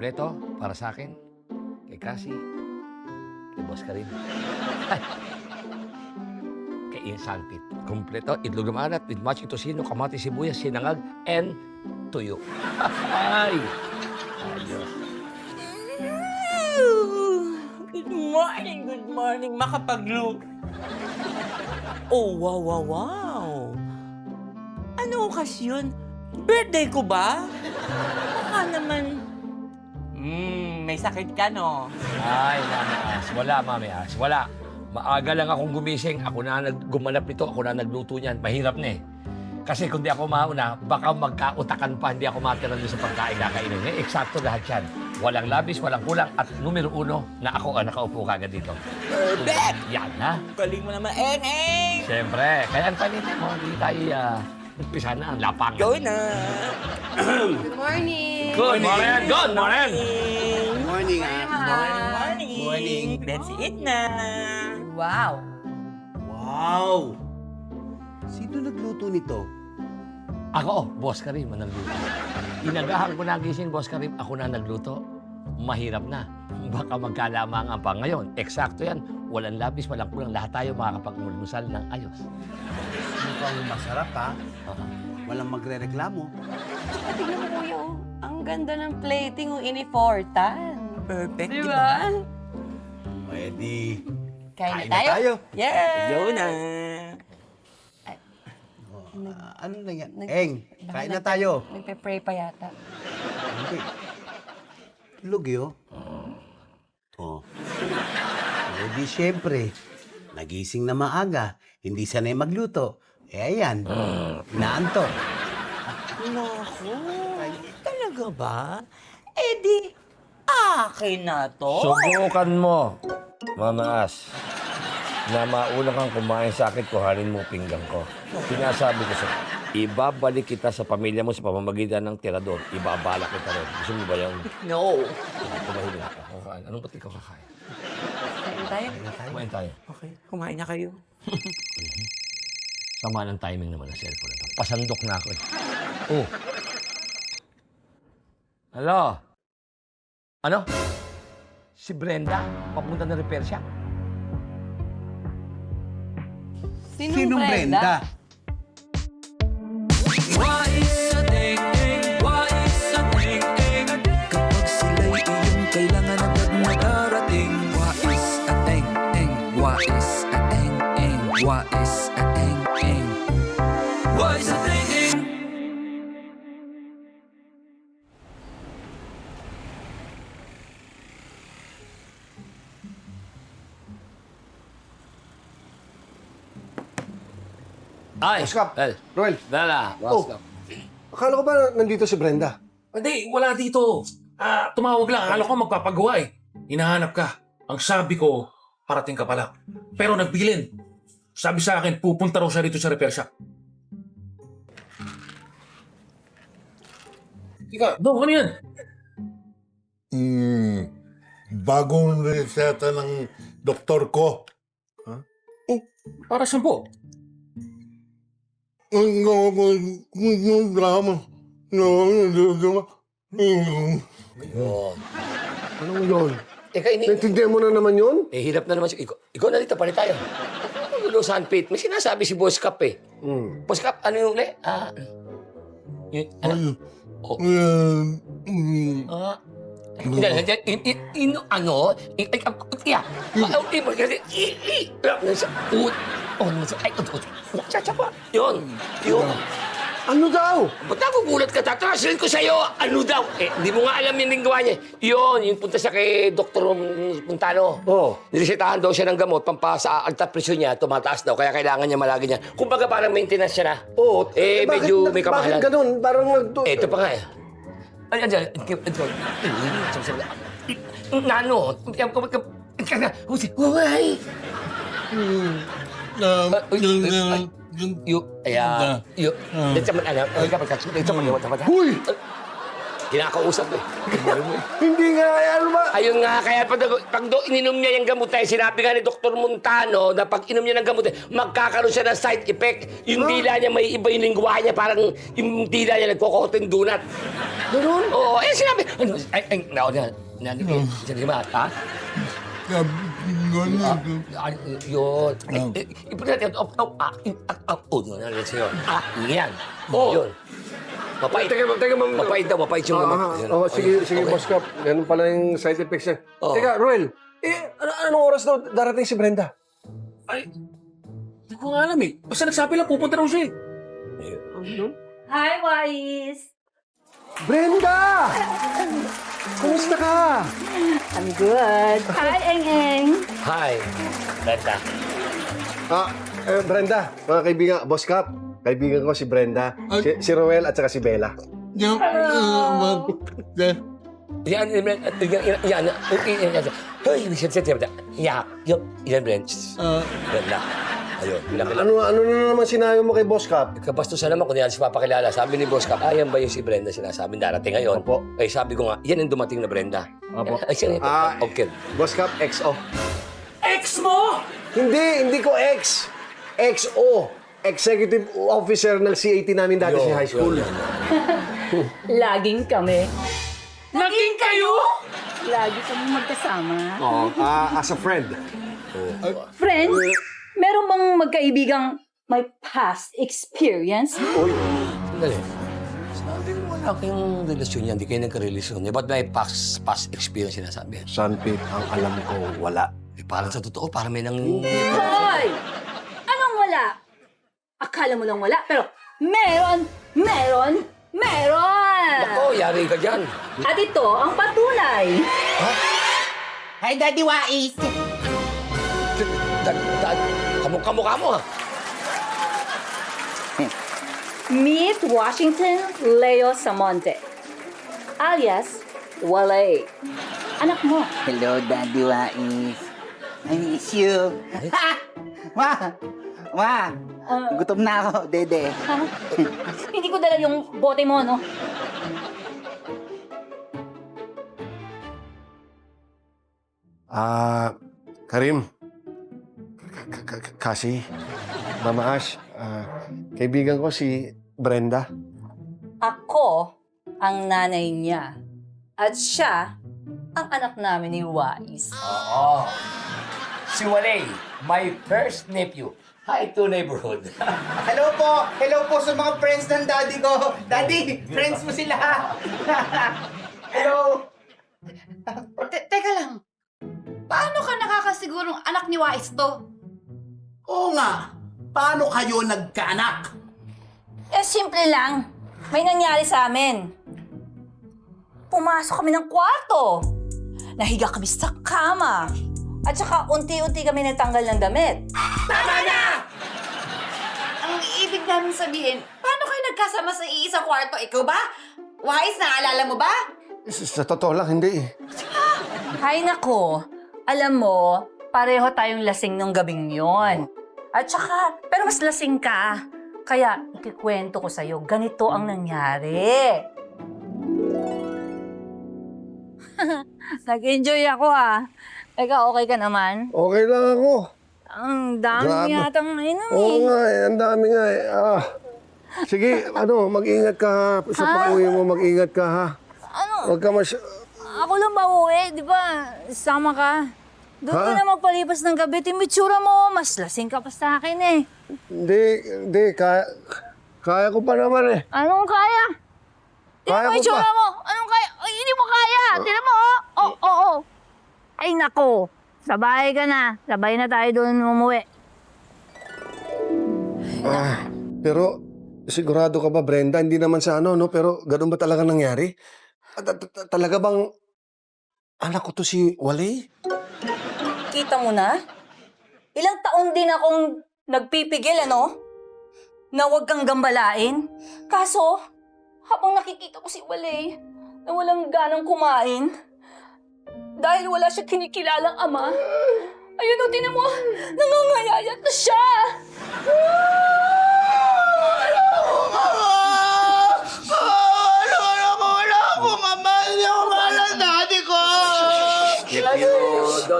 Kompleto para sa akin, kay Cassie, kay Boss Karim. Kay Ian Sanpit. Kompleto, itlog na maalat with matching tocino, kamatis, sibuyas, sinangag, and tuyo. Ay! Ayos. Good morning, makapag-look. Oh, wow, wow, wow. Ano okasyon? Birthday ko ba? Baka naman... may sakit ka, no? Ay, Mami As. Wala, Mami As. Wala. Maaga lang akong gumising. Ako na gumanap nito. Ako na nagluto niyan. Mahirap na eh. Kasi kung di ako mauna, baka magkautakan pa. Hindi ako matira doon sa pagkain kakainin. Eh, eksakto lahat yan. Walang labis, walang kulang. At numero uno, na ako ang nakaupo kagad dito. Perfect! Yan na. Galing mo naman, Eng! Siyempre. Kaya ang panitin mo, hindi tayo umpisa na ang lapangan. Go na! Good morning! Good morning! Good morning! Morning, Morning! Let's eat na! Wow! Wow! Sino nagluto nito? Ako, Boss Karim, ang nagluto. Inagahan ko nagising, Boss Karim, ako na nagluto. Mahirap na. Baka magkalamangan pa ngayon. Eksakto yan. Walang labis, walang kulang. Lahat tayo makakapag-umulmusal ng ayos. Mukhang masarap, ha? Walang magre-reklamo. Tignan mo, kuya, oh. Ang ganda ng plating, oh, iniportan. Perfect, Di ba? Pwede. Kain na tayo? Yeah! Go na! Ano na yan? Nag- Eng, Baka kain na tayo. Nagpe-pray pa yata. Hindi. Lugyo. Oh. Eh di siyempre, nagising na maaga, hindi sanay magluto. Eh ayan, inaantok. Naku, talaga ba? Eh di, akin na to. Subukan mo, Mama As, na mauna kang kumain sa akin, kuhanin mo pinggan ko. Sinasabi ko sa ibabalik kita sa pamilya mo sa pamamagitan ng tirador. Ibabala kita rin. Gusto mo ba yung No. tumahilin ako? Kakain. Anong ba't ikaw kakain? Kain tayo? Kumain tayo. Okay, kumain na kayo. Sama ng timing naman ng cellphone na ito. Pasandok na ako. Oh. Hello? Ano? Si Brenda? Papunta na repair shop? Sinong Brenda? Kapag sila'y iyong kailangan agad na darating. Wais at eng-eng, wais at eng-eng, wais at eng-eng, wais at eng-eng. Ay! Oscar. Well, Roel, Dala. oh, akala ko ba nandito si Brenda? Hindi, wala dito. Tumawag lang. Akala ko magpapagawa eh. Hinahanap ka. Ang sabi ko, parating ka pala. Pero nagbilin. Sabi sa akin, pupunta raw siya rito sa repair shop. Ika, ano yan? Bagong reseta ng doktor ko. Para saan po? Ang drama. Anong yun? Ika, Naintindihan mo na naman yun? hirap na naman si... Ikaw na dito, palit tayo. Ano, Sanpit? May sinasabi si Boss Cap eh. Boss Cap, ano yung uli? Yun, ano? Oh. Ano? Yun. Ano daw? Ba't nagugulat ka? Tatrasilin ko sa'yo. Ano daw? Eh, hindi mo nga alam yung gawa niya. Yun, yung punta siya kay Dr. Puntano. Oh. Nilisitahan daw siya ng gamot, sa alta presyon niya, tumataas daw, kaya kailangan niya malagi niya. Kumbaga parang maintenance siya na. Oo. Medyo may kamahalan. Bakit ganun? Parang Ito pa nga eh. Andiyan. Nano? Huwag! Huy! Kinakausap ko. Hindi nga, ano ba? Ayun nga, kaya pag ininom niya yung gamot ay sinabi nga ni Dr. Montano na pag inom niya ng gamot ay magkakaroon siya ng side effect. Yung dila niya may iba yung lingwahe niya, parang yung dila niya nagkokotin donut. Ganun? Oo, eh sinabi, ano, sabi ba, ha? Yun. Ipon natin, yan. Yun. Mapait. Teka, ma'am. Mapait yung gamot. Yun. Sige, Okay. Boss Cap. Ganun pala yung side effects niya. Oo. Teka, Ruel, anong oras daw darating si Brenda? Ay, hindi ko nga alam eh. Basta nagsabi lang, pupunta raw siya eh. Hi, Wais! Brenda! Kumusta ka? I'm good. Hi, Eng Eng. Hi, Brenda. Brenda, mga kaibigan, Boss Cap, kaibigan ko si Brenda, si Ruel at saka si Bella. Yan. Yan, Brenda. Ayun, Ano na naman sinabi mo kay Boss Cap? kabastusan naman kung yan si papakilala. Sabi ni Boss Cap, ayan ba yung si Brenda sinasabi darating ngayon? Opo. Eh sabi ko nga, yan yung dumating na Brenda. Opo. Ay, siya okay. Boss Cap, XO. Ex mo! Hindi ko X. XO. Executive Officer ng CAT namin dati sa high school. Laging kami. Naging kayo? Lagi kami magkasama. Oo, as a friend. Friend, meron bang magkaibigang may past experience? Sandali. Sabi mo wala kayong relasyon yan, hindi kayo nagka-relasyon. Ba't may past experience sinasabi? Sanpit, ang alam ko, wala. Eh, parang sa totoo, parang may nang... Hoy! Anong wala? Akala mo lang wala, pero meron! Ako, yari ka dyan. At ito ang patunay. Hi, Daddy Wais! Kamukha mo, ha? Meet Washington Leo Samonte, alias Wale. Anak mo. Hello, Daddy Wais. I miss you. Gutom na ako, Dede. Ha? Hindi ko dala yung bote mo, no? Karim. Kasi, Mama Ash, kaibigan ko si Brenda. Ako ang nanay niya. At siya ang anak namin ni Wais. Oo. Si Walay, my first nephew. Hi to neighborhood. Hello po sa mga friends ng daddy ko. Daddy, friends mo sila. Hello. Teka lang. Paano ka nakakasigurong anak ni Wais to? Oo nga. Paano kayo nagkaanak? Eh, simple lang. May nangyari sa amin. Pumasok kami ng kwarto. Nahiga kami sa kama. At saka unti-unti kami natanggal ng damit. Tama na! Ang ibig namin sabihin, paano kayo nagkasama sa iisang kwarto? Ikaw ba? Wais, naalala mo ba? Sa totoo lang, hindi eh. Hay nako, alam mo, pareho tayong lasing nung gabing yon. At saka, pero mas lasing ka. Kaya, ikikwento ko sa'yo, ganito ang nangyari. Nag-enjoy ako Eka, okay ka naman? Okay lang ako. Ang dami Grabe. yatang nainom Oo nga eh, ang dami nga eh. Sige, mag-ingat ka ha. Sa pag-uwi mo, mag-ingat ka ha. Ano? Huwag ka Ako lang ba uwi, di ba? Sama ka. Doon ka Ha? na magpalipas ng gabi. Timitsura mo, mas lasing ka pa sa akin eh. Hindi, kaya ko pa naman eh. Anong kaya? Kaya Tingnan mo ko itsura pa. mo. Anong kaya? Ay, hindi mo kaya. Tingnan mo, Oo. Ay, nako. Sa bahay ka na. Sabay na tayo doon umuwi. Pero, sigurado ka ba, Brenda? Hindi naman sa no? Pero ganun ba talaga nangyari? Talaga bang anak ko to si Wally? Kita mo na? Ilang taon din akong nagpipigil, na huwag kang gambalain. Kaso, habang nakikita ko si Walay, na walang ganang kumain, dahil wala siya kinikilalang ama, ayun tinan mo, nangangayayat na siya! Wala ako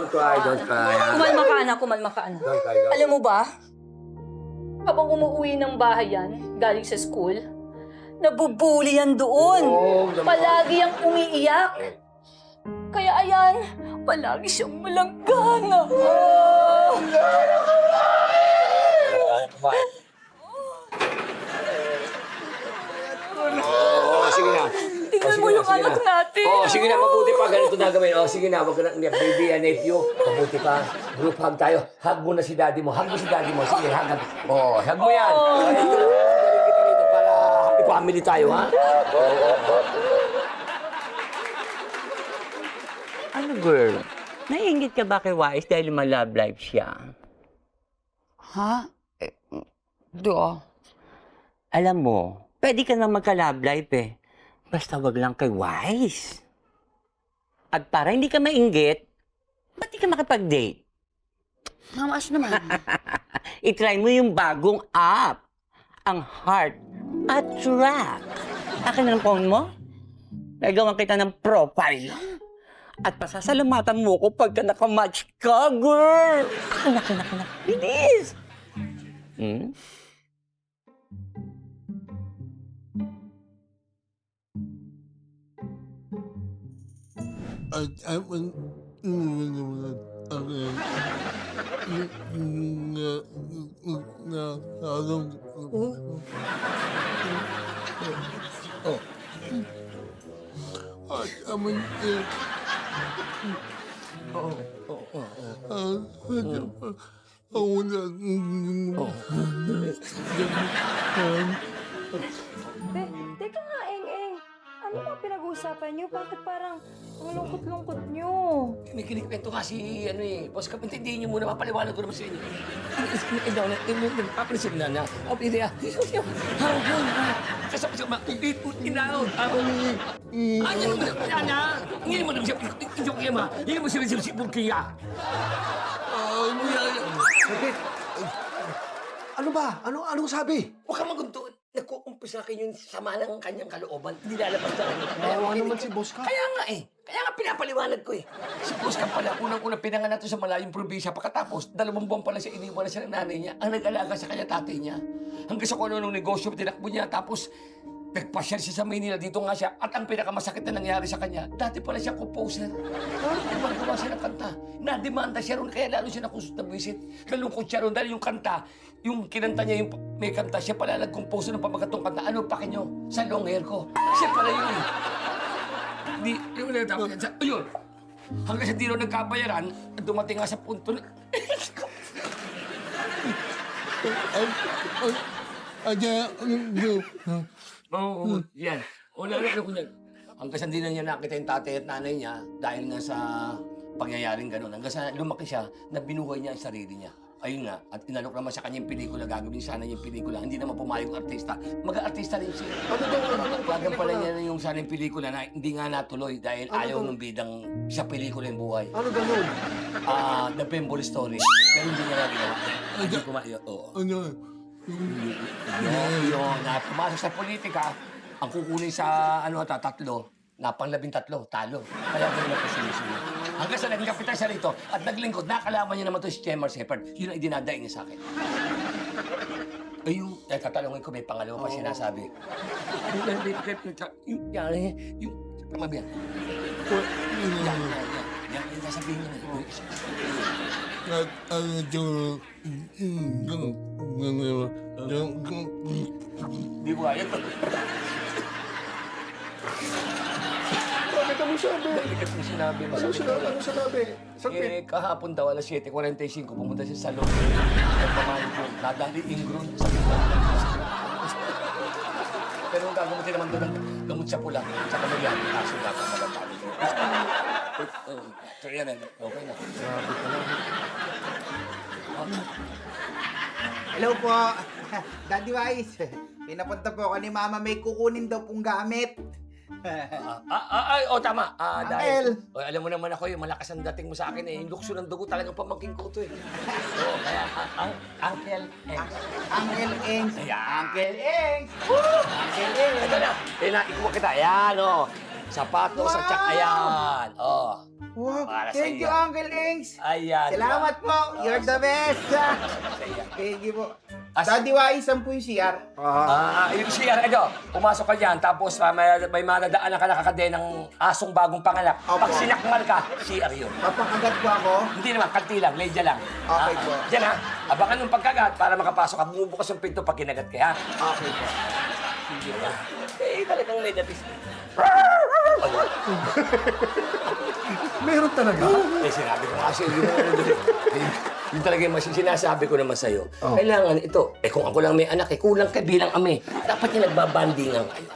Don't cry, don't cry. Kumalma ka, anak. Kumalma ka, anak. Don't cry, don't cry. Alam mo ba, habang umuwi ng bahay yan, galing sa school, nabubuli yan doon. Palagi ang umiiyak. Kaya ayan, palagi siyang malanggana. Oo, sige na. Tingnan mo yung anak natin. Oo, sige na, mabuti pa. Ganito na gawin. Oo, sige na, wag ka na umiyak, baby and nephew. Mabuti pa. Group hug tayo. Hug mo na si daddy mo. Hug mo si daddy mo. Sige, hug. Oo, hug mo yan. Ay, ito na. Kita rito para happy family tayo, ha? Ano, girl? Naiingit ka ba kay Wais dahil ma-love life siya? Ha? Do. Alam mo, pwede ka na magka-love life eh. Basta wag lang kay Wais. At para hindi ka mainggit, ba't di ka makipag-date? Mamaas naman. I-try mo yung bagong app. Ang Heart Attract. Akin ang phone mo? Nagawan kita ng profile. At pasasalamatan mo ko pagka nakamatch ka, girl! Anak. Bilis! Hmm? Teka nga, Eng. Ano ba pinag-uusapan niyo? Bakit parang ang lungkot-lungkot niyo? May kinikwento nga si, Boss Cap, intindihin niyo muna, mapaliwanag ko naman sa inyo. Nagpapanisip na. Kasama, inaot. Ano naman na? Hindi mo naman siya, hindi mo kaya ma. Hindi mo siya sipong kaya. Ano ba? Anong sabi? Huwag ka magunto. Nagkukumpis na kayo yung sama ng kanyang kalooban. Hindi lalabas na ano. Nawa naman si Boss Cap. Kaya nga Kaya nga pinapaliwanag ko eh. Si Boss Cap pala, unang-unang pinanganak to sa malayong probinsya. Pagkatapos, 2 buwan pala siya iniwan na siya ng nanay niya. Ang nag-alaga sa kanya tatay niya. Hanggang sa kung ano negosyo tinakbo niya. Tapos, nagpasyal siya sa Maynila. Dito nga siya. At ang pinakamasakit na nangyari sa kanya, dati pala siya composer. Gumagawa siya ng kanta. Nademanda siya ron, kaya lalo siya nakusot na visit. Nalungkot siya ron dahil yung kanta, yung kinanta niya, yung may kanta, siya pala nag-compose ng pamagatong kanta. Ano pa kinyo? Sa long hair ko. Siya pala yun eh. Di, yung natapos yan. Ayun. Hanggang sa di rin nagkabayaran, dumating nga sa punto na... Oo, yan. Wala ko niyan. Hanggang sa hindi na niya nakita yung tatay at nanay niya dahil nga sa pangyayaring gano'n. Hanggang sa lumaki siya na binuhay niya ang sarili niya. Ayun nga, at inalok naman sa kanya yung pelikula, gagawin sana yung pelikula. Hindi naman pumayag yung artista. Mag-artista rin siya. Gagawin pala niya yung sana yung pelikula na hindi nga natuloy dahil ayaw ng bidang sa pelikula yung buhay. Ano ganun? The Pemble Story. Pero hindi niya nagagawa. Hindi kumayo. Oo. Yung na pumasok sa politika, ang kukunin sa tatlo, na pang-13, talo. Kaya gano'n na po sumusunod. Hanggang sa naging kapitan siya rito at naglingkod, nakalaman niya naman to si Chemar Shepard. Yun ang idinadaing niya sa akin. Ayun, tatalungin ko, may pangalawa pa sinasabi. Yung pamabiyan. Yan, sasabihin niya na. Hindi ko kaya. Bakit mo sabi? Bakit mo sinabi? Ano sinabi? Kahapon daw, alas 7:45, pumunta siya sa salon. Nagpamahin ko, nadali ingron sa pula. Pero ang gagamutin naman doon, gamot sa pula. Sa kamagyan, kaso nga pa magatali. So yan, okay na. Hello po. Daddy Wise. Pinapunta po ako ni Mama. May kukunin daw pong gamit. Tama. Dahil, Uncle. alam mo naman ako, yung malakas ang dating mo sa akin eh. Yung lukso ng dugo talagang pamangking ko to eh. Oo, kaya, Uncle X. Uncle Engs. Ayan. Uncle Engs. Uncle Engs. Ito na, ikuha kita. Ayan, Sapatos at tsak, ayan. Wow, Para sa thank you, iyo. Uncle Ings. Ayan. Salamat po. You're the best. Thank you po. Daddy Wise, saan po yung CR? Yung CR, pumasok ka dyan, tapos may madadaanan ka nakakadenang asong bagong panganak. Opo. Pag sinakmal ka, CR yun. Papakagat po ako. Hindi naman, kanti lang, ledya lang. Okay po. Diyan ha, abangan yung pagkagat para makapasok ka. Bumubukas yung pinto pag kinagat ka, ha? Okay po. Hindi ba? Talagang ledya pis. Meron talaga? Sinabi ko kasi yung talaga yung sinasabi ko naman sa'yo. Kailangan ito. Kung ako lang may anak, kulang ka bilang ame. Dapat yung nagbabandingan kayo.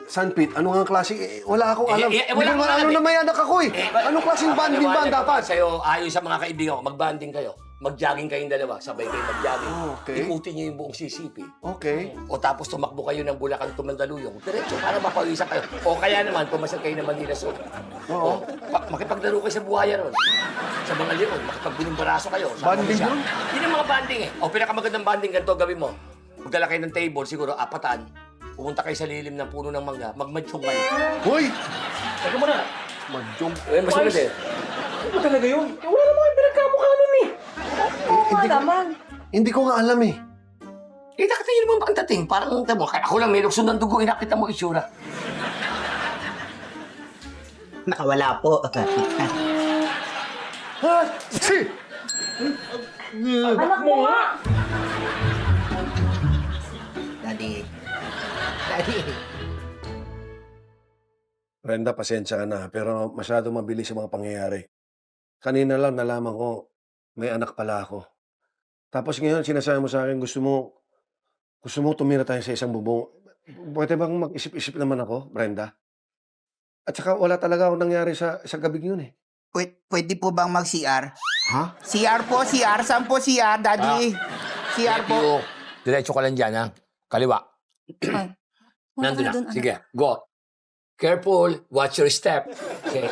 Sanpit, ano nga klase? Wala akong alam. wala Hindi naman akong alam ano eh. na may anak ako eh. Anong klaseng banding ba ang dapat? Sa'yo, ayon sa mga kaibigan ko, mag-banding kayo. Mag-jogging kayong dalawa, sabay kayo mag-jogging. Okay. Ikutin niyo yung buong sisipi. Okay. O tapos tumakbo kayo ng Bulacan to Mandaluyong. Diretso para mapawisan kayo. O kaya naman, pumasal kayo ng Manila Zoo. Oo. Makipaglaro kayo sa buhaya ron. Sa mga leon, makipagbunong baraso kayo. Sama Banding mo siya. yun? Yun ang mga banding eh. O pinakamagandang banding, ganito gawin mo. Magdala kayo ng table, siguro apatan. Pumunta kayo sa lilim ng puno ng mangga, magmatsyong kayo. Hoy! Teka muna. Mag-jump. Masunod eh. Ano ba talaga yun? Wala naman kayong pinagkamukha nun eh. Hindi ko nga alam eh. Nakita niyo naman ba ang dating? Parang, tamo, ako lang may lukso ng dugo, nakita mo itsura. Nakawala po. Anak mo nga! Daddy. Brenda, pasensya ka na, pero masyado mabilis yung mga pangyayari. Kanina lang nalaman ko, may anak pala ako. Tapos ngayon, sinasabi mo sa akin, gusto mo tumira tayo sa isang bubong. Pwede bang mag-isip-isip naman ako, Brenda? At saka wala talaga akong nangyari sa gabing yun eh. Pwede po bang mag-CR? Ha? CR po, CR. Saan po CR, Daddy? CR po. Diretso ka lang dyan, ha? Kaliwa. Nandun na. Sige, go. Careful, watch your step. Okay.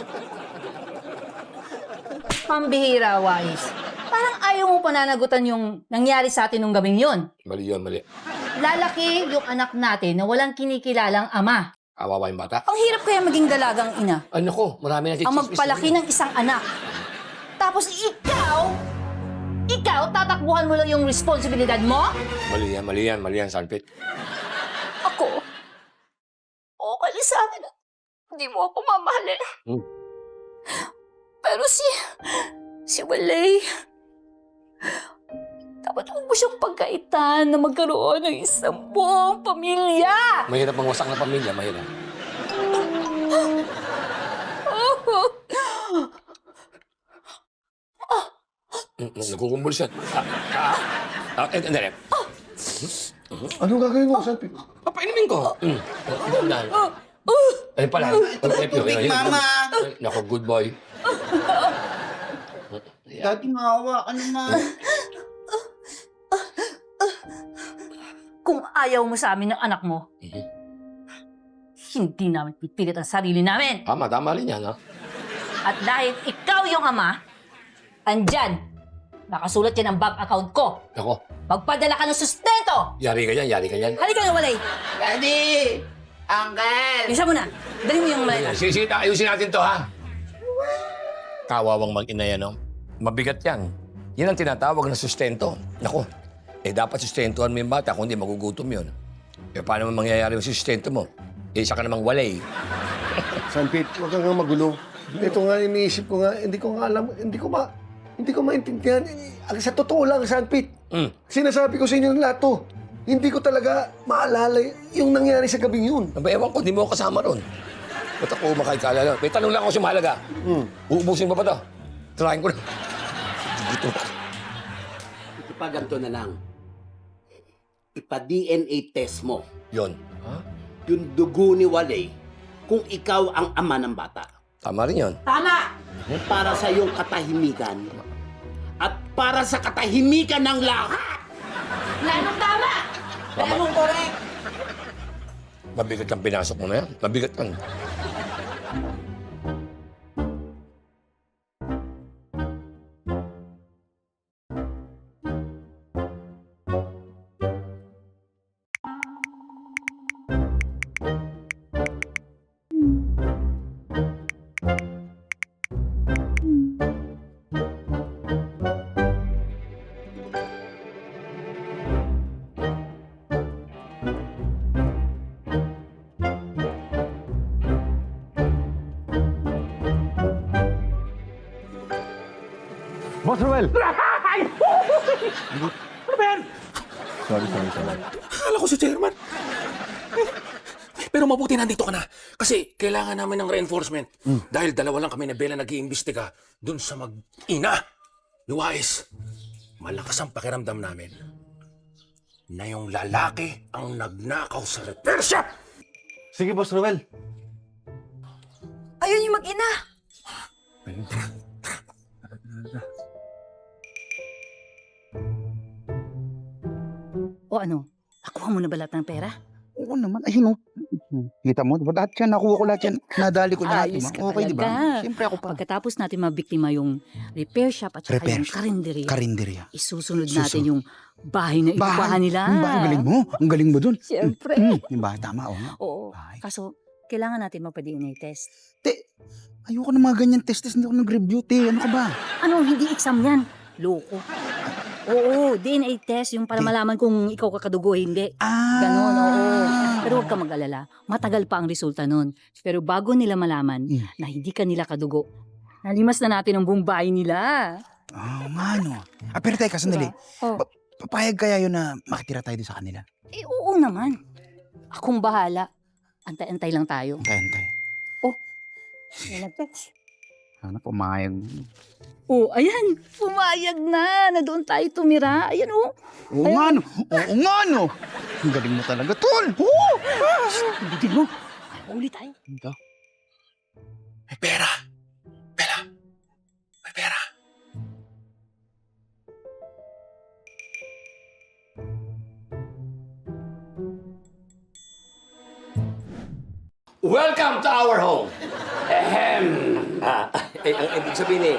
Pambihira, Wise. Parang ayaw mo pananagutan yung nangyari sa atin nung gabing yun. Mali yun, mali. Lalaki yung anak natin na walang kinikilalang ama. Awawa yung bata. Ang hirap kaya maging dalagang ina. Ano ko, marami na Ang magpalaki ng isang anak. Tapos ikaw, tatakbuhan mo lang yung responsibilidad mo? Mali yan, Salpit. Ako, okay lang sa akin. Hindi mo ako mamahalin. Pero si Walay, dapat huwag mo siyang pagkaitan na magkaroon ng isang buong pamilya. Mahirap ang wasak na pamilya, mahirap. Nagkukumbulsyon. Hindi. Anong gagawin mo, Sanpit? Papainumin ko. Ayun pala. Tubig, Mama. Nako, good boy. Daddy, maawa ka naman. Kung ayaw mo sa amin ng anak mo, hindi namin pipilit ang sarili namin. Tama rin yan, ha? At dahil ikaw yung ama, andyan, nakasulat yan ang bank account ko. Ako, Magpadala ka ng sustento! yari ka yan. Halika na, Walay! Daddy! Uncle! Isa mo na. Dali mo yung maleta. Ayusin natin to, ha? Kawawang mag-ina yan, no? Mabigat yan. Yan ang tinatawag na sustento. Naku, dapat sustentuhan mo yung bata, kundi magugutom yun. Paano mo mangyayari yung sustento mo? Isa ka namang walay. Sanpit, huwag kang magulo. Ito nga iniisip ko nga, hindi ko maintindihan. Sa totoo lang, Sanpit. Sinasabi ko sa inyo ng lahat to. Hindi ko talaga maalala yung nangyari sa gabing yun. Ewan ko, di mo ako kasama ron. Ba't ako makikaalala? May tanong lang ako si Mahalaga. Uubusin mo ba to? Trying ko na. Gusto ko. Ipaganto na lang. Ipa-DNA test mo. Yun. Yung dugo ni Walay kung ikaw ang ama ng bata. Tama rin yun. Tama! Para sa iyong katahimikan at para sa katahimikan ng lahat. Lanong tama! Lanong correct! Mabigat ang pinasok mo na yan. Mabigat yan. Boss Ruel! Ano ba yan? Sorry. Akala ko si Chairman. Pero mabuti nandito ka na. Kasi kailangan namin ng reinforcement. Dahil dalawa lang kami na Bella nag-iimbestiga dun sa mag-ina. Ni Wais. Malakas ang pakiramdam namin na yung lalaki ang nagnakaw sa repair shop. Sige, Boss Ruel. Ayun yung mag-ina. O ano? Nakuha mo na ba lahat ng pera? Oo naman. Ayun, oh. Kita mo, diba? Lahat yan, nakuha ko lahat yan. Nadali ko lahat, Ayos diba? ka Okay, diba? talaga. Siyempre ako pa. Pagkatapos natin mabiktima yung repair shop at saka Repair yung shop. karinderya, Karinderya. isusunod natin yung bahay na inupahan nila. Ang galing mo. Ang galing mo dun. Siyempre. Yung bahay, tama, oo nga. Oo. Bahay. Kaso, kailangan natin magpa-DNA test. Te, ayoko ng mga ganyan test. Hindi ako nag-review, te. Ano ka ba? Ano, hindi exam yan. Loko. Oo, DNA test yung para malaman kung ikaw kakadugo o hindi. Ganon, oo. Pero huwag ka mag-alala. Matagal pa ang resulta nun. Pero bago nila malaman na hindi ka nila kadugo, nalimas na natin ang buong bahay nila. Nga, no. Pero teka, sandali. Oh. Papayag kaya yun na makitira tayo doon sa kanila? Eh, oo naman. Akong bahala. Antay-antay lang tayo. Antay. May nag-text. Sana pumayag. Oh, ayan. Pumayag na. Na doon tayo tumira. Ayan, oh. Oo nga, no. Oo nga, no. Ang galing mo talaga, tol. Oo. Bibig mo. Uli tayo. Ito. May pera. Bella. May pera. Welcome to our home. Ang ibig sabihin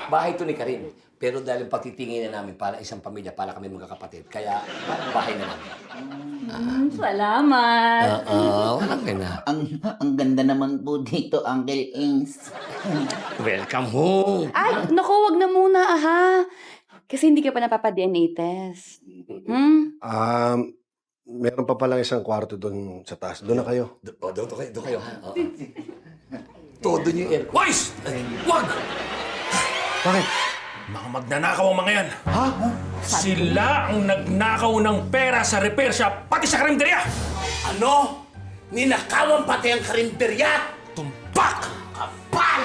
bahay to ni Karin. Pero dahil patitingin na namin para isang pamilya, para kami magkakapatid. Kaya parang bahay na namin. Salamat. Walang kaya. Ang ganda naman po dito, Uncle Ings. Welcome home. Ay, naku, wag na muna, aha. Kasi hindi ka pa napapa-DNA test. Meron pa palang isang kwarto doon sa taas. Doon na kayo. Doon kayo. Ha? Todo niyo yan. Wais! Wag! Bakit? Mga magnanakaw ang mga yan. Ha? Sila ang nagnakaw ng pera sa repair shop, pati sa karinderya. Ano? Ninakawan pati ang karinderya? Tumpak! Kapal!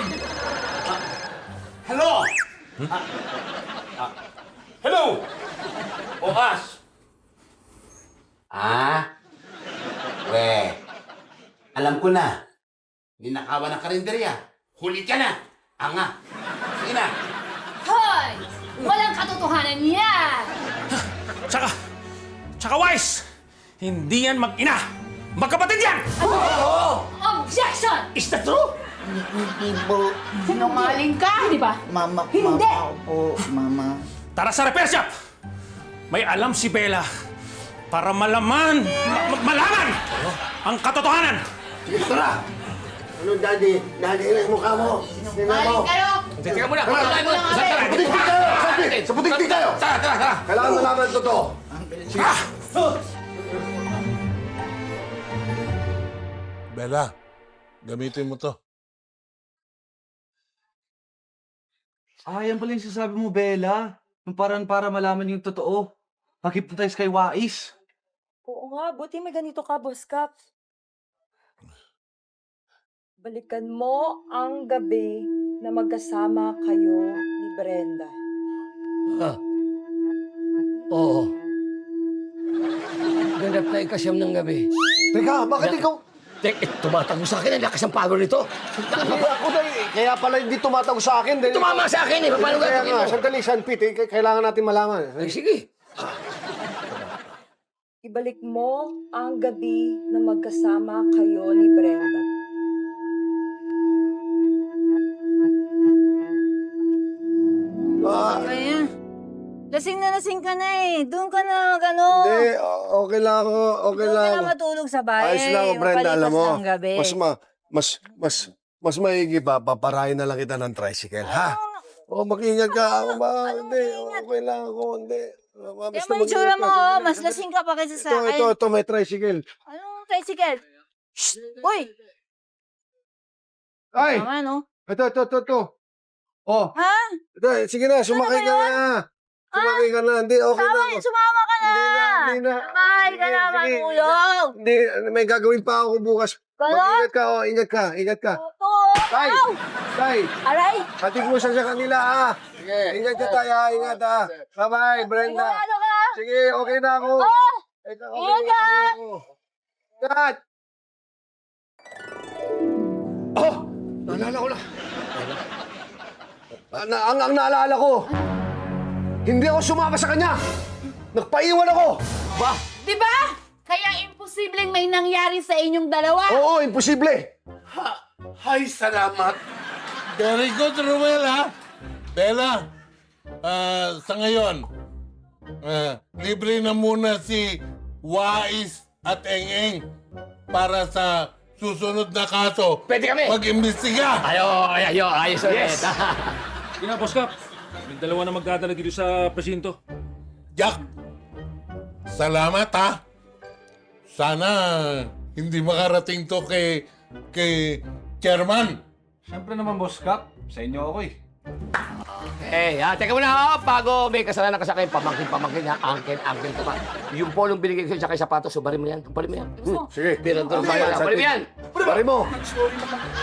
Hello? Hello! Bukas! Alam ko na. Ninakawan ng karinderya. Huli ka na. Anga. Sige na. Hoy! Walang katotohanan yan! Tsaka Wais! Hindi yan mag-ina! Magkapatid yan! Objection! Is that true? Hindi po. Sinungaling ka! Hindi ba? Mama. Hindi. Po, mama. Tara sa repair shop! May alam si Bella para malaman ang katotohanan! Tara! Ano, Daddy? Daddy, ilang mukha mo. Maling kayo! Teka muna. Sa putik-tik tayo! Tara. Kailangan malaman ito to. Bella, gamitin mo to. Yan pala yung sasabi mo, Bella. Yung parang para malaman yung totoo. Mag-hypnotize kay Wais. Oo nga, buti may ganito ka, Boss Cap. Balikan mo ang gabi na magkasama kayo ni Brenda. Oo. Ganap na ikasyam ng gabi. Teka, bakit ikaw? Tumatago sa akin. Ang lakas ng power nito. Ako na eh. Kaya pala hindi tumatago sa akin. Tumama sa akin eh. Paano Kaya gagawin nga, mo? sandali, Sanpit. Kailangan natin malaman. Ay, sige. Ibalik mo ang gabi na magkasama kayo ni Brenda. Ayan. Lasing ka na eh. Doon ka na, gano'n. Hindi, okay lang ako. Okay Doon lang ka ako. na matulog sa bahay. Ayos lang ako, Brenda. Alam mo, Mapalipas ng gabi. mas maigi pa. Paparahin na lang kita ng tricycle, ha? Mag-ingat ka. Ako ba? Hindi, okay lang ako. Hindi. Yung mga itsura mo, oh. Mas lasing ka pa kaysa sa akin. Ito, may tricycle. Anong tricycle? Shh! Uy! Ay! Tama, no? Ito. Oh, Ha? sige na, sumakay ka na. Sumakay ka na. Hindi, okay na ako. Sumama ka na! Hindi na. Mahal ka Sige, na, sige. matulog! Hindi, may gagawin pa ako bukas. Mag-ingat ka, ingat ka. Tay! Tay! Aray! Hatid mo siya sa kanila, ah. Sige. Ingat ka tayo, ingat, ah. Bye-bye, Brenda. Sigurado ka? Sige, okay na ako. Oh! Ikaw, Ingat ka! ako. Ingat! Oh! Naalala ko na. Ang naalala ko, hindi ako sumama sa kanya. Nagpaiwan ako. Ba? Di ba? Kaya imposibleng may nangyari sa inyong dalawa. Oo, imposible. Hay, salamat. Very good, Ruel, ha? Bella, sa ngayon, libre na muna si Wais at Eng-Eng para sa susunod na kaso. Pwede kami. Mag-imbestiga. Ayos ulit. Sige na, Boss Cap. May dalawa na magdadala dito sa presinto. Jack, salamat, ha? Sana hindi makarating to kay Chairman. Siyempre naman, Boss Cap. Sa inyo ako eh. Teka muna, bago may kasalanan ka sa akin, pamangkin, ha? Angkin ka pa. Yung polong binigay ko sa kay sapatos, subarin mo yan. Subarin mo yan. Sige. Bilang to, subarin mo yan. Bari mo.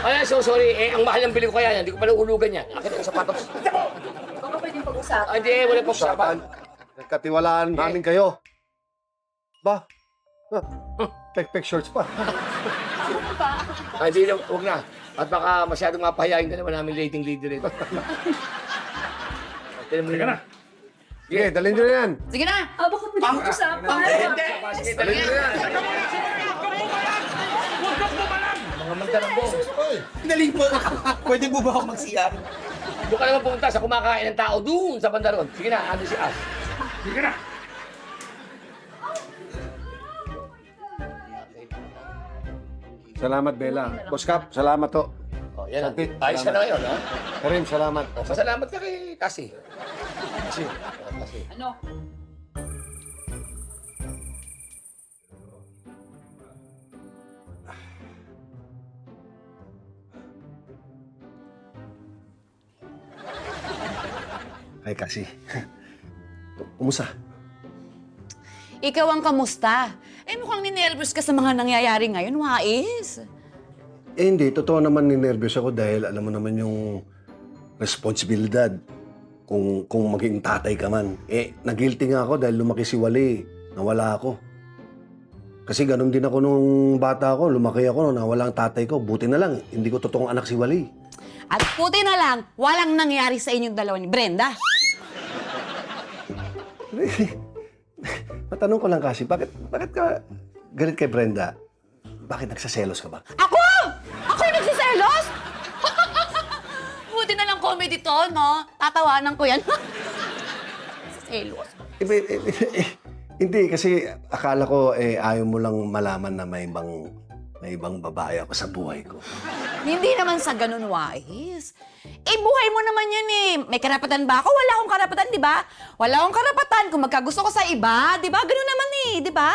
Ay, so sorry. Ang mahal ng bili ko kaya yan. Hindi ko pala ulugan yan. Akin ang sapatos. Baka pwedeng pag-usapan. Hindi, wala pong usapan. Nagkatiwalaan namin kayo. Ba? Pek-pek shorts pa. Hindi na, huwag na. At baka masyadong mapahayain ka naman namin rating leader ito. Teka na. Sige, dalhin nyo na yan. Sige na. Baka pwedeng pag-usapan. Sige, talaga yan. Mga mandarabo. Dali po. Pwede po ba ako mag-CR? Doon ka naman pumunta sa kumakain ng tao doon sa bandaron. Sige na, ando si Ash. Sige na. Salamat, Bella. Boss Cap, salamat to. Oh, yan. Sapit, Ayos ka na ngayon, ha? Karim, salamat. Pasalamat ka kay Cassie. Kasi, Ano? ay kasi. Kumusta? Ikaw ang kamusta? Mukhang ninervous ka sa mga nangyayari ngayon, Wais. Hindi. Totoo naman ninervyos ako dahil alam mo naman yung responsibilidad kung maging tatay ka man. Nag-guilty nga ako dahil lumaki si Wally. Nawala ako. Kasi ganun din ako nung bata ako. Lumaki ako nung nawala ang tatay ko. Buti na lang, hindi ko totoong anak si Wally. At puti na lang, walang nangyari sa inyong dalawa ni Brenda. Matanong ko lang kasi, bakit ka galit kay Brenda? Bakit nagsaselos ka ba? Ako? Ako yung nagsiselos? Buti na lang comedy to, no? Tatawanan ko yan. Selos. Hindi, kasi akala ko ayaw mo lang malaman na may ibang babae ako sa buhay ko. Hindi naman sa ganun, Wais. Buhay mo naman yan eh. May karapatan ba ako? Wala akong karapatan, di ba? Wala akong karapatan kung magkagusto ko sa iba, di ba? Ganun naman eh, di ba?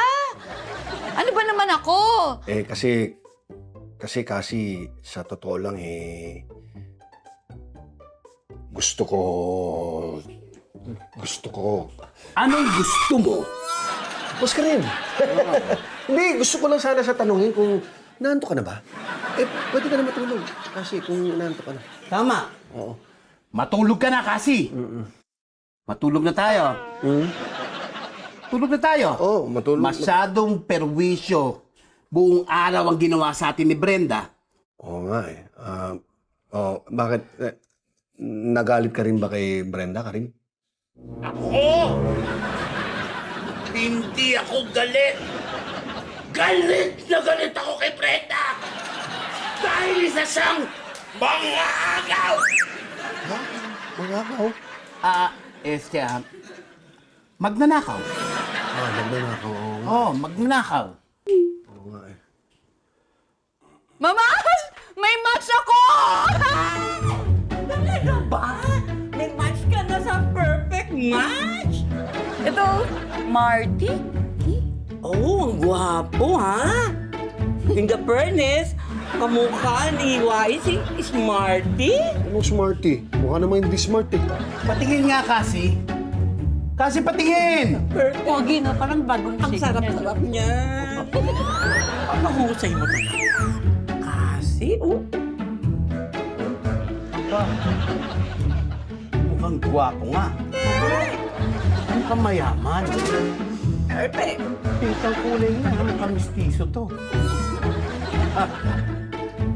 Ano ba naman ako? Kasi sa totoo lang gusto ko... Anong gusto mo? Boss ka rin. Hindi, gusto ko lang sana sa tanungin kung naanto ka na ba? Pwede ka na matulog. Kasi kung naanto ka na. Tama. Oo. Matulog ka na kasi. Matulog na tayo. Tulog na tayo. Oo, matulog. Masyadong perwisyo. Buong araw ang ginawa sa atin ni Brenda. Oo nga eh. Bakit? Nagalit ka rin ba kay Brenda, Karim? Hindi ako galit. Galit na galit ako kay Brenda. Dahil isa siyang mangagaw. Mangagaw? Magnanakaw. Magnanakaw. Oo, magnanakaw. Oo nga eh. Mama! May match ako! Talaga ba? May match ka na sa perfect match? Ito, Marty? Oh, ang gwapo, ha? In the fairness, Kamukha ni Wais, Smarty. Anong smarty? Mukha naman hindi smart eh. Patingin nga kasi. Kasi patingin! Pogi na, parang bagong Ang sarap-sarap niya. Mahusay mo talaga. Kasi, Mukhang gwapo nga. Mukhang mayaman. perfect. Pintang kulay nga, mukhang mistiso to.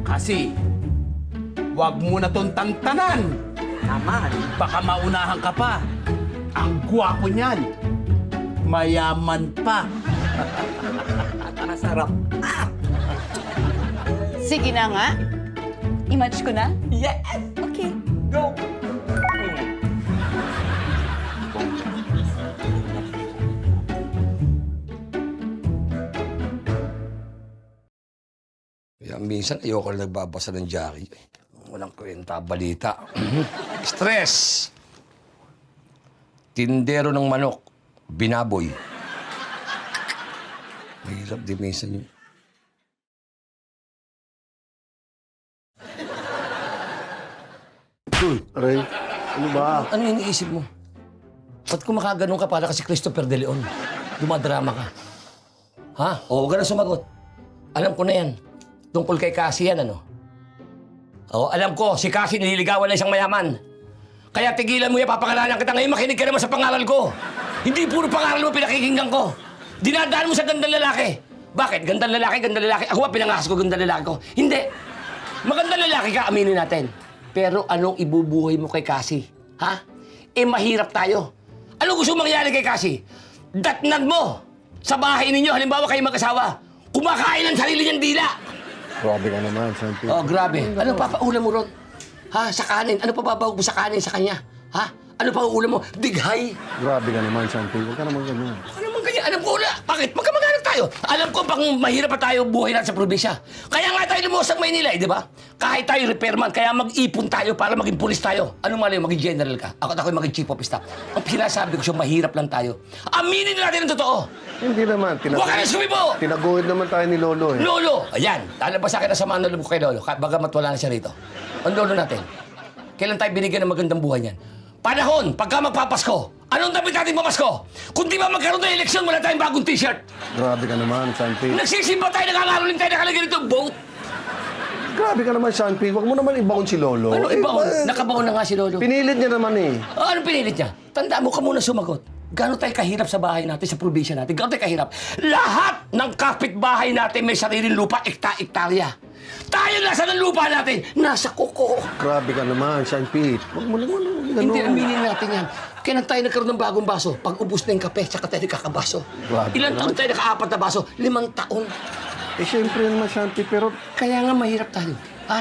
Kasi, wag mo na tong tantanan. Naman. Baka maunahan ka pa. Ang gwapo niyan. Mayaman pa. At masarap. Sige na nga. I-match ko na? Yes! Okay. Go! Kaya minsan ayoko na nagbabasa ng Jackie. Walang kwenta, balita. Stress! Tindero ng manok, binaboy. Mahirap din minsan yun. Aray, ano ba? Ano yung iniisip mo? Ba't kumakaganong ka para kasi Christopher De Leon? Dumadrama ka. Ha? O, huwag ka na sumagot. Alam ko na yan. Tungkol kay Cassie yan, ano? O, alam ko, si Cassie nililigawan na isang mayaman. Kaya tigilan mo yan, papangalanan kita. Ngayon makinig ka naman sa pangaral ko. Hindi puro pangaral mo pinakikinggan ko. Dinadaan mo sa gandang lalaki. Bakit? Gandang lalaki, gandang lalaki. Ako ba pinangakas ko gandang lalaki ko? Hindi. Magandang lalaki ka, aminin natin. Pero anong ibubuhay mo kay Cassie? Ha? Eh, mahirap tayo. Ano gusto mangyari kay Cassie? Datnan mo sa bahay ninyo, halimbawa kayo mag-asawa, kumakain ng sarili niyang dila. Grabe ka naman, Santi. Oh, grabe. Ano papaulam mo ron? Ha? Sa kanin. Ano pa babawag mo sa kanin sa kanya? Ha? Ano pa uulam mo? Dighay. Grabe ka naman, Santi. Huwag ka naman ganyan. Ano naman ganyan? Alam ko na. Bakit? Magkamag-anak tayo. Alam ko pang mahirap pa tayo buhay natin sa probinsya. Kaya nga tayo lumuwas ng Maynila, di ba? Kahit tayo repairman, kaya mag-ipon tayo para maging pulis tayo. Ano malay, maging general ka? Ako maging chief of staff. Ang sinasabi ko siya, mahirap lang tayo. Aminin natin ang totoo. Hindi naman. Huwag ka na sumibo! Tinaguhid naman tayo ni Lolo eh. Lolo! Ayan, lalabas sa akin na sama ng loob ko kay Lolo. Bagamat wala na siya rito. Ang Lolo natin, kailan tayo binigyan ng magandang buhay niyan? Panahon, pagka magpapasko, anong damit natin pamasko? Kung di ba magkaroon ng eleksyon, wala tayong bagong t-shirt. Grabe ka naman, Santi. Nagsisimba tayo, nangangaroling tayo, nakalagay nito, vote. Grabe ka naman, Santi. Huwag mo naman ibaon si Lolo. Ano ibaon? Nakabaon na nga si Lolo. Pinilit niya naman eh. Anong pinilit niya? Tandaan mo ka muna sumagot. Gano'n tayo kahirap sa bahay natin, sa probinsya natin? Gano'n tayo kahirap? Lahat ng kapitbahay natin may sariling lupa, ekta-ektarya. Tayo nasa ng lupa natin, nasa kuko. Grabe ka naman, Santi. Huwag mo naman ganun. Hindi, aminin natin yan. Kailan tayo nagkaroon ng bagong baso? Pag ubus na yung kape, tsaka tayo nagkakabaso. Grabe Ilan naman. taon tayo naka-4 na baso? 5 taon. Eh, siyempre naman, Santi, pero... Kaya nga mahirap tayo. Ha?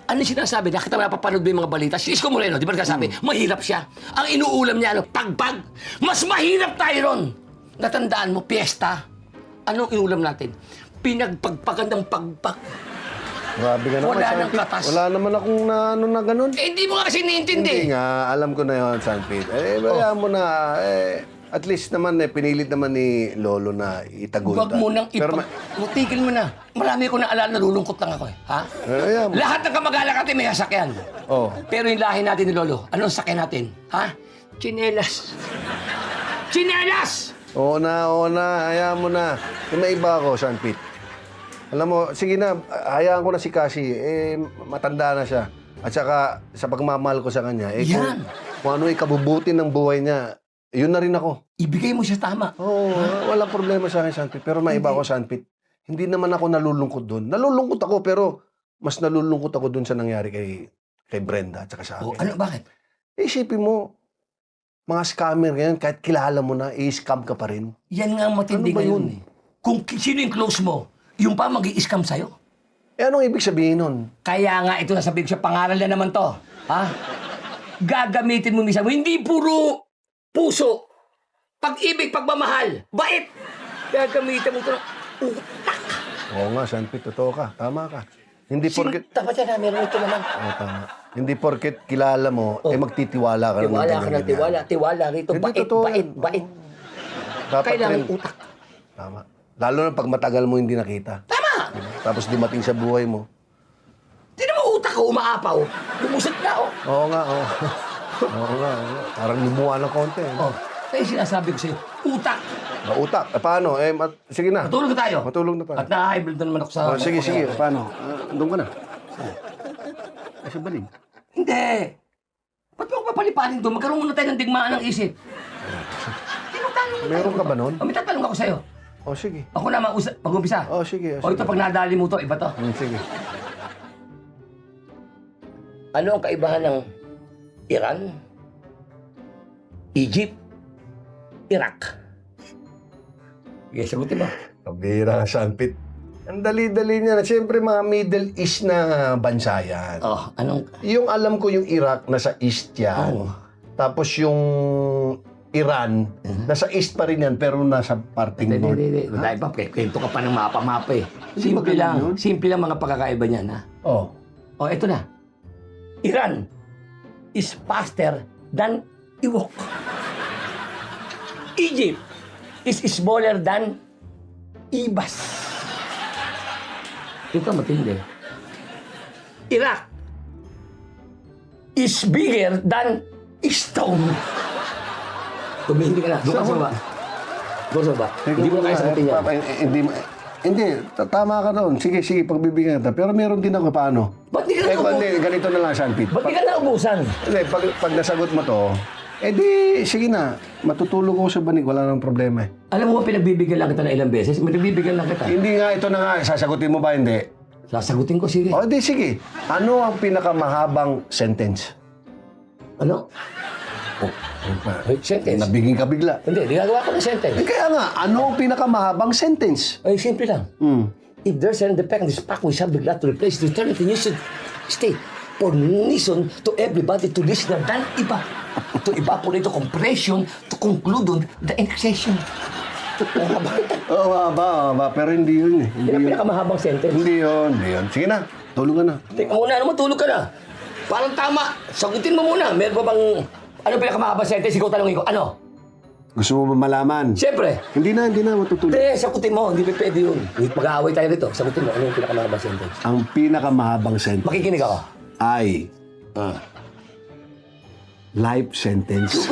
Ano yung sinasabi? Nakita mo napapanood mo yung mga balita? Si Isko Moreno, di ba nagsasabi? Mahirap siya. Ang inuulam niya, ano? Pagpag. Mas mahirap tayo ron. Natandaan mo, piyesta. Anong inuulam natin? Pinagpagpagan ng pagpag. Grabe ka naman, Wala Santi. nang katas. Wala naman akong na ganun. Eh, hindi mo nga kasi niintindi. Hindi nga, alam ko na yun, Santi. Eh, bayaan mo na, at least naman, pinilit naman ni Lolo na itaguhin Huwag mo nang Pero Tigil mo na. Marami ko na alala, nalulungkot lang ako eh. Ha? ayan mo. Lahat ng kamag-anak natin may sasakyan. Oh. Pero yung lahi natin ni Lolo, anong sakyan natin? Ha? Chinelas. Chinelas! Oo na, hayaan mo na. May iba ako, Sanpit. Alam mo, sige na, hayaan ko na si Cassie. Eh, matanda na siya. At saka, sa pagmamahal ko sa kanya, kung ano ikabubuti ng buhay niya, yun na rin ako. Ibigay mo siya tama. Oo, walang problema sa akin, Sanpit. Pero may iba ako, Sanpit. Hindi naman ako nalulungkot doon. Nalulungkot ako, pero mas nalulungkot ako doon sa nangyari kay Brenda at saka sa akin. Ano, bakit? Isipin mo, mga scammer ngayon, kahit kilala mo na, i-scam ka pa rin. Yan nga ang matindi Ano ba ngayon. yun? Kung sino yung close mo, yung pa mag-i-scam sa'yo. Eh, anong ibig sabihin nun? Kaya nga, ito nasabihin ko siya, pangaral na naman to. Ha? Gagamitin mo mismo. Hindi puro puso. Pag-ibig, pagmamahal. Bait. Gagamitin mo ito ng utak. Oo nga, Sanpit, totoo ka. Tama ka. Hindi porket... Dapat yan, meron ito naman. Oo, tama. Hindi porket kilala mo, magtitiwala ka ng Tiwala ka ganyan, ng tiwala. ganyan. Tiwala rito. Hindi, Bait, totoo bait, yan. bait. Dapat Kailangan rin. utak. Tama. Lalo na pag matagal mo hindi nakita. Tama! Tapos dumating sa buhay mo. ko umaapaw. Lumusot na, oh. Oo nga, oo. Oo nga. Parang lumuha ng konti. Oh, kaya sinasabi ko sa'yo, utak. Utak. Paano? Sige na. Matulog na tayo. Matulog na tayo. At na-high blood na naman ako sa... Sige. Paano? Doon ka na. Ay, sa balig. Hindi. Ba't mo ako papalipanin doon? Magkaroon muna tayo ng digmaan ng isip. Meron ka ba nun? May tatanong ako sa'yo. Sige. Ako na mag-umpisa. Sige. O ito, pag nadali mo to, iba to. Sige. Ano ang kaibahan ng Iran, Egypt, Iraq? Sige, sagutin mo. Kabira, Sanpit. Ang dali-dali niya. Siyempre, mga Middle East na bansa yan. Oh, anong... Yung alam ko yung Iraq, nasa East yan. Oh. Tapos yung Iran, nasa East pa rin yan, pero nasa parting North. Hindi. Dahil pa, kwento ka pa ng mapa-mapa eh. Simple lang. Simple lang mga pagkakaiba niyan, ha? Oh. Oh, eto na. Iran is faster than Ewok. Egypt is smaller than Ibas. Ito matindi. Iraq is bigger than Stone. Tumindi ka na. Doon ka sa ba? Hindi mo kaya sagutin yan. Hindi, tama ka doon. Sige, pagbibigyan kita. Pero meron din ako paano. Ba't di ka naubusan? Ganito na lang, Sanpit. Ba't di ka naubusan? Hindi, pag nasagot mo to, sige na. Matutulog ako sa banig. Wala nang problema eh. Alam mo, pinagbibigyan lang kita na ilang beses. Pinagbibigyan lang kita. Hindi nga, ito na nga. Sasagutin mo ba? Hindi. Sasagutin ko, sige. Sige. Ano ang pinakamahabang sentence? Ano? Sentence? Nabiging ka bigla. Hindi, ginagawa ko ng sentence. Kaya nga, ano ang pinakamahabang sentence? Ay, simple lang. If there's an defect in this pack, we shall be glad to replace the eternity new state for listen to everybody to listen than iba. To evaporate the compression to conclude on the annexation. Haba. Pero hindi yun eh. Yan ang pinakamahabang sentence. Hindi yun. Sige na. Tulog ka na. Teka muna, tulog ka na. Parang tama. Sagutin mo muna. Meron ba bang... Ano pinakamahabang sentence? Ikaw tanongin ko. Ano? Gusto mo ba malaman? Siyempre. Hindi na. Matutulog. Hindi, sagutin mo. Hindi pwede yun. Mag-aaway tayo rito. Sagutin mo. Ano yung pinakamahabang sentence? Ang pinakamahabang sentence Makikinig ako. ay life sentence.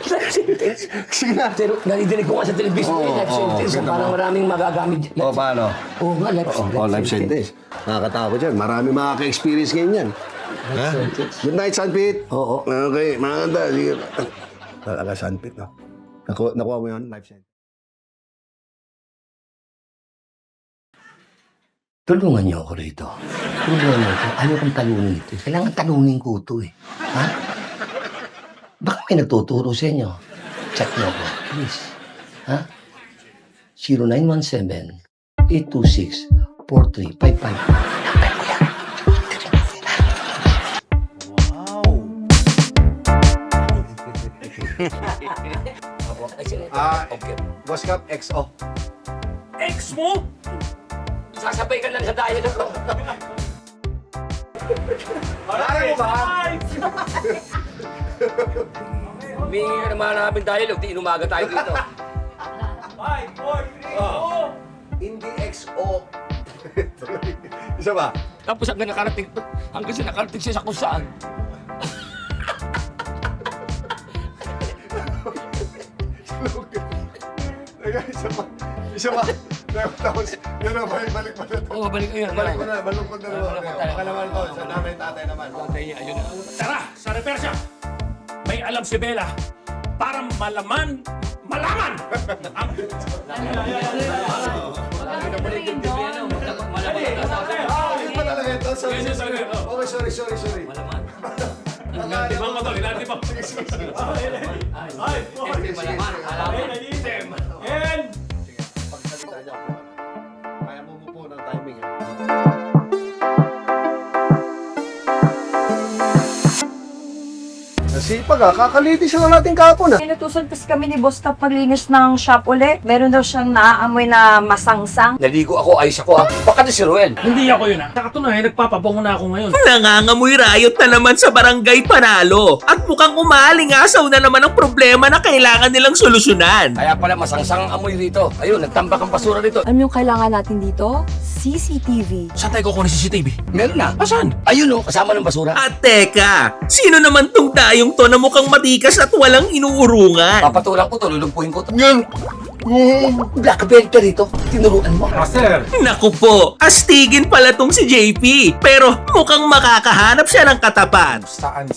Life sentence? Sige na. Pero naridinig ko nga sa television life sentence. Parang maraming magagamit. Paano? Oo nga, life sentence. Nakakatakot yan. Marami makaka-experience ngayon yan. Good night, Sanpit. Oo. Okay, maganda. Sige. Talaga, Sanpit, no? Nakuha mo yun, life sentence. Tulungan niyo ako rito. Tulungan niyo ako. Ayaw kong talunin ito. Kailangan talunin ko ito eh. Ha? Baka may nagtuturo sa inyo. Chat niyo ako, please. Ha? 0917-826-4355. Boss Cap, XO. Ex mo? Sasabay ka lang sa daya na to. Alam mo ba? Humingi ka naman namin dialogue. Di inumaga tayo dito. 5, 4, 3, 2. Hindi XO. Isa ba? Tapos hanggang sa nakarating siya sa kung saan. Isa ba? Tapos, yun na, balik mo na to. Oo, balik ko yun. Balik mo na, balungkot na naman. Pakalaman to, sa nanay, tatay naman. Ayun na. Tara, sa repersya. May alam si Bella para malaman. Yun pa talaga ito. Sorry. Okay, sorry. Inatibang mo to, inatibang. Ay, and... Pagsalita niya ako. Kaya mo po ng timing. Nasipag kakalitis na natin kahapon Inutusan kasi kami ni Boss Cap paglinis ng shop ulit. Meron daw siyang naaamoy na masangsang. Naligo ako, ayos ako ha. Baka na si Ruel. Hindi ako yun ah. Nakatunayan, nagpapabango na ako ngayon. Nangangamoy rayot na naman sa barangay Panalo at mukhang umaalingasaw na naman ang problema na kailangan nilang solusyonan. Kaya pala masangsang ang amoy rito. Ayun, nagtambak ang basura rito. Ano yung kailangan natin dito? CCTV. Saan tayo kukunin CCTV? Meron na. Asan? Ayun kasama ng basura. At teka, sino naman tong dayong to na mukhang matikas at walang inuurungan? Papatulang ko to, lulumpuhin ko to. Yan. Black belt ka rito. Tinuruan mo. Naku po, astigin pala tong si JP. Pero mukhang makakahanap siya ng katapat. Saan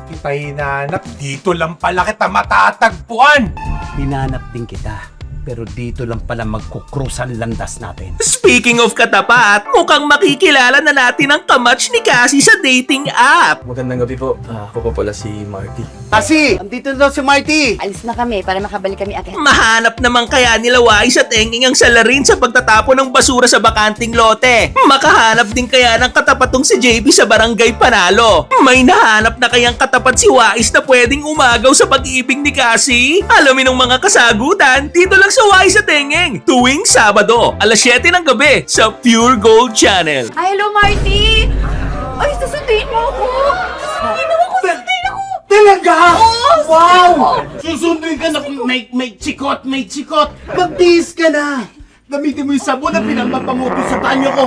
kita hinanap? Dito lang pala kita matatagpuan. Hinanap din kita. Pero dito lang pala magkukrus ang landas natin. Speaking of katapat, mukhang makikilala na natin ang kamatch ni Cassie sa dating app. Magandang gabi po. Ako po pala si Marty. Kasi, andito daw si Marty. Alis na kami para makabalik kami agad. Mahanap naman kaya nila Wais at Enging ang salarin sa pagtatapon ng basura sa bakanting lote. Makahanap din kaya ng katapatong si JP sa Barangay Panalo. May nahanap na kayang katapat si Wais na pwedeng umagaw sa pag-ibig ni Cassie? Alamin ng mga kasagutan dito lang sa Wais at Enging tuwing Sabado, alas 7 ng gabi sa Pure Gold Channel. Ay, hello, Marty! Ay, sasunduin mo ako! Sasunduin mo ako! Sasunduin ako! Talaga? Oo! Wow! Susunduin ka na kung may chikot. Magbihis ka na. Gamitin mo yung sabon na pinagpapanguto sa banyo ko.